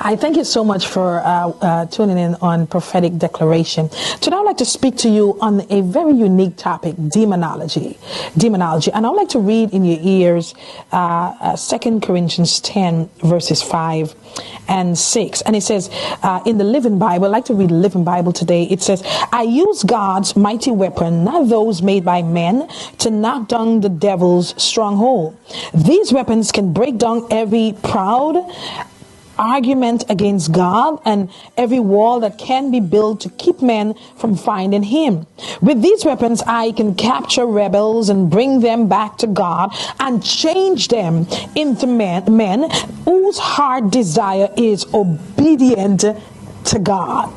I thank you so much for tuning in on Prophetic Declaration. Today I'd like to speak to you on a very unique topic, demonology. Demonology. And I'd like to read in your ears 2 Corinthians 10, verses 5 and 6. And it says, in the Living Bible, I'd like to read the Living Bible today. It says, I use God's mighty weapon, not those made by men, to knock down the devil's stronghold. These weapons can break down every proud argument against God and every wall that can be built to keep men from finding him. With these weapons, I can capture rebels and bring them back to God and change them into men whose heart desire is obedient to God.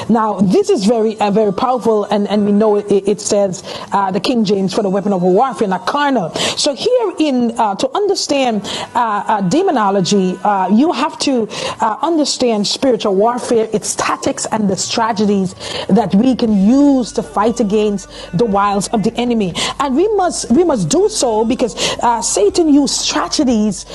Now, this is very powerful, and we know it says the King James, for the weapon of warfare, not carnal. So here to understand demonology, you have to understand spiritual warfare, its tactics and the strategies that we can use to fight against the wiles of the enemy. And we must do so because Satan used strategies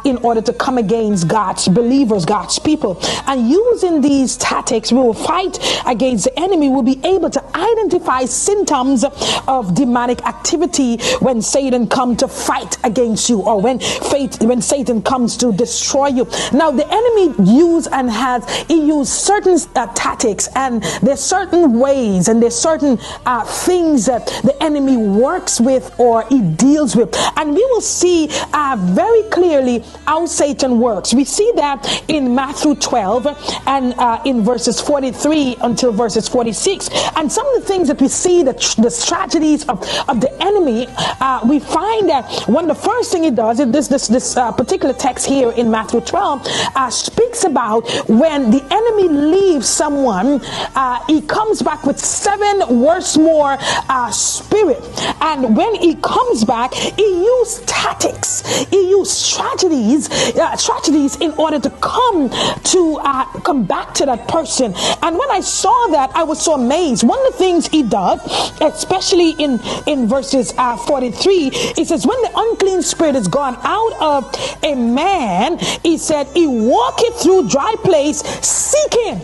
in order to come against God's believers, God's people. And using these tactics, we will fight against the enemy. We'll be able to identify symptoms of demonic activity when Satan comes to fight against you, or when Satan comes to destroy you. Now, the enemy used certain tactics, and there's certain ways, and there's certain things that the enemy works with or he deals with, and we will see very clearly how Satan works. We see that in Matthew 12 and in verses 43 until verses 46. And some of the things that we see, the strategies of the enemy, we find that one of the first thing it does, this particular text here in Matthew 12 speaks about when the enemy leaves someone, he comes back with 7 worse more spirit. And when he comes back, he used tactics, he used strategies in order to come back to that person. And when I saw that, I was so amazed. One of the things he does, especially in verses 43, he says, when the unclean spirit is gone out of a man, he said, he walketh through dry place seeking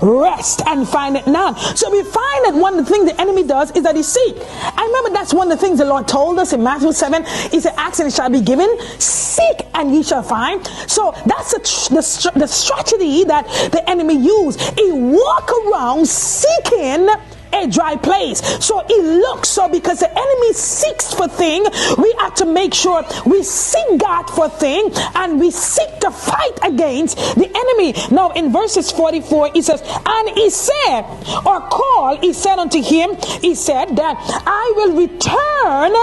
rest and find it none. So we find that one of the things the enemy does is that he seek. I remember that's one of the things the Lord told us in Matthew 7. He said, ask and it shall be given, seek and ye shall find. So that's the strategy that the enemy used. He walk around seeking a dry place. So he looks, because the enemy seeks for thing, we have to make sure we seek God for thing, and we seek to fight against the enemy. Now in verses 44, he says, and he said, or called, he said unto him, he said that I will return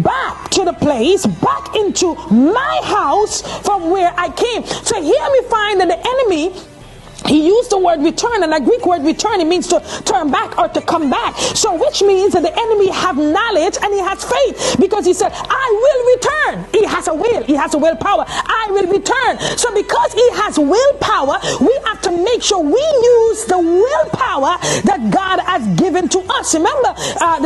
back to the place, back into my house from where I came. So here we find that the enemy, he used the word return, and that Greek word return, it means to turn back or to come back. So which means that the enemy have knowledge and he has faith, because he said, I will return. He has a will. He has a willpower. I will return. So because he has willpower, we have to make sure we use the willpower that God has given to us. Remember,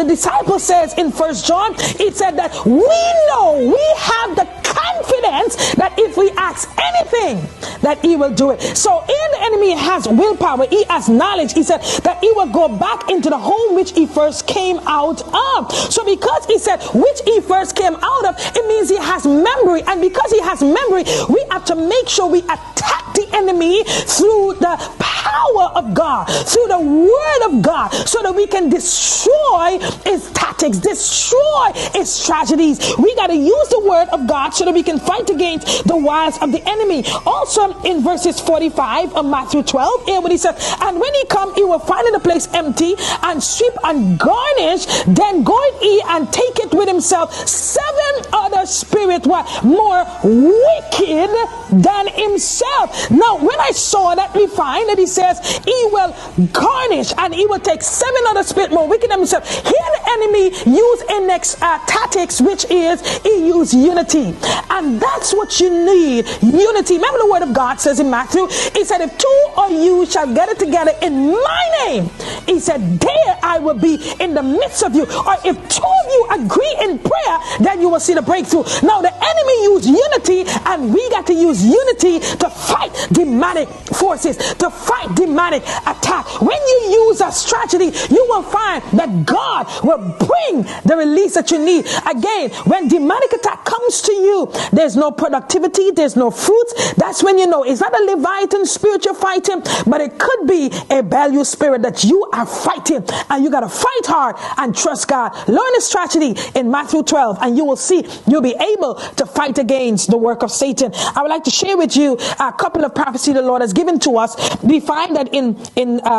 the disciple says in 1 John, he said that we know, we have the confidence that if we ask anything, that he will do it. So in the enemy has willpower, he has knowledge. He said that he will go back into the home which he first came out of. So because he said which he first came out of, it means he has memory. And because he has memory, we have to make sure we attack the enemy through the power of God, through the word of God, so that we can destroy his tactics, destroy his strategies. We got to use the word of God so that we can fight against the wiles of the enemy. Also in verses 45 of Matthew 12, here what he said, and when he come, he will find the place empty and sweep and garnish. Then goeth he and take it with himself 7 other spirits more wicked than himself. Now when I saw that, we find that he says he will garnish, and he will take 7 other spirits more wicked than himself. Here the enemy used in next tactics, which is he used unity, and that's what you need, unity. Remember the word of God says in Matthew, he said, if 2 of you shall get it together in my name, he said, there I will be in the midst of you. Or if 2 of you agree in prayer, then you will see the breakthrough. Now the enemy used unity, and we got to use unity to fight demonic forces, to fight demonic attack. When you use a strategy, you will find that God will bring the release that you need. Again, when demonic attack comes to you, there's no productivity, there's no fruit. That's when you know it's not a Leviathan spirit you're fighting, but it could be a Belial spirit that you are fighting, and you got to fight hard and trust God. Learn a strategy in Matthew 12, and you will see you'll be able to fight against the work of Satan. I would like to share with you a couple of prophecies the Lord has given to us. We find that in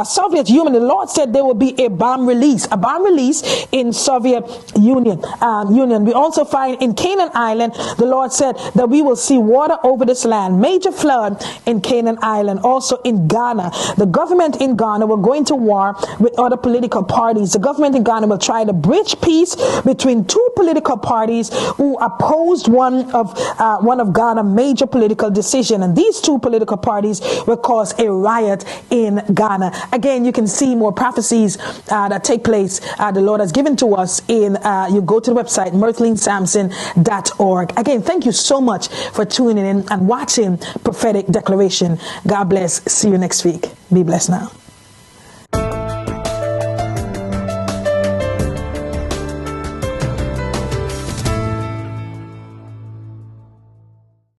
Soviet Union, the Lord said there will be a bomb release in Soviet Union. We also find in Canaan Island, the Lord said that we will see water over this land, major flood in Canaan Island. Also in Ghana, the government in Ghana will go into war with other political parties. The government in Ghana will try to bridge peace between two political parties who opposed one of Ghana's major political decision, and these two political parties will cause a riot in Ghana. Again, you can see more prophecies that take place. The Lord has given to us in you go to the website mirthlenesamson.org. Again, thank you so much for tuning in and watching Prophetic Declaration. God bless. See you next week. Be blessed now.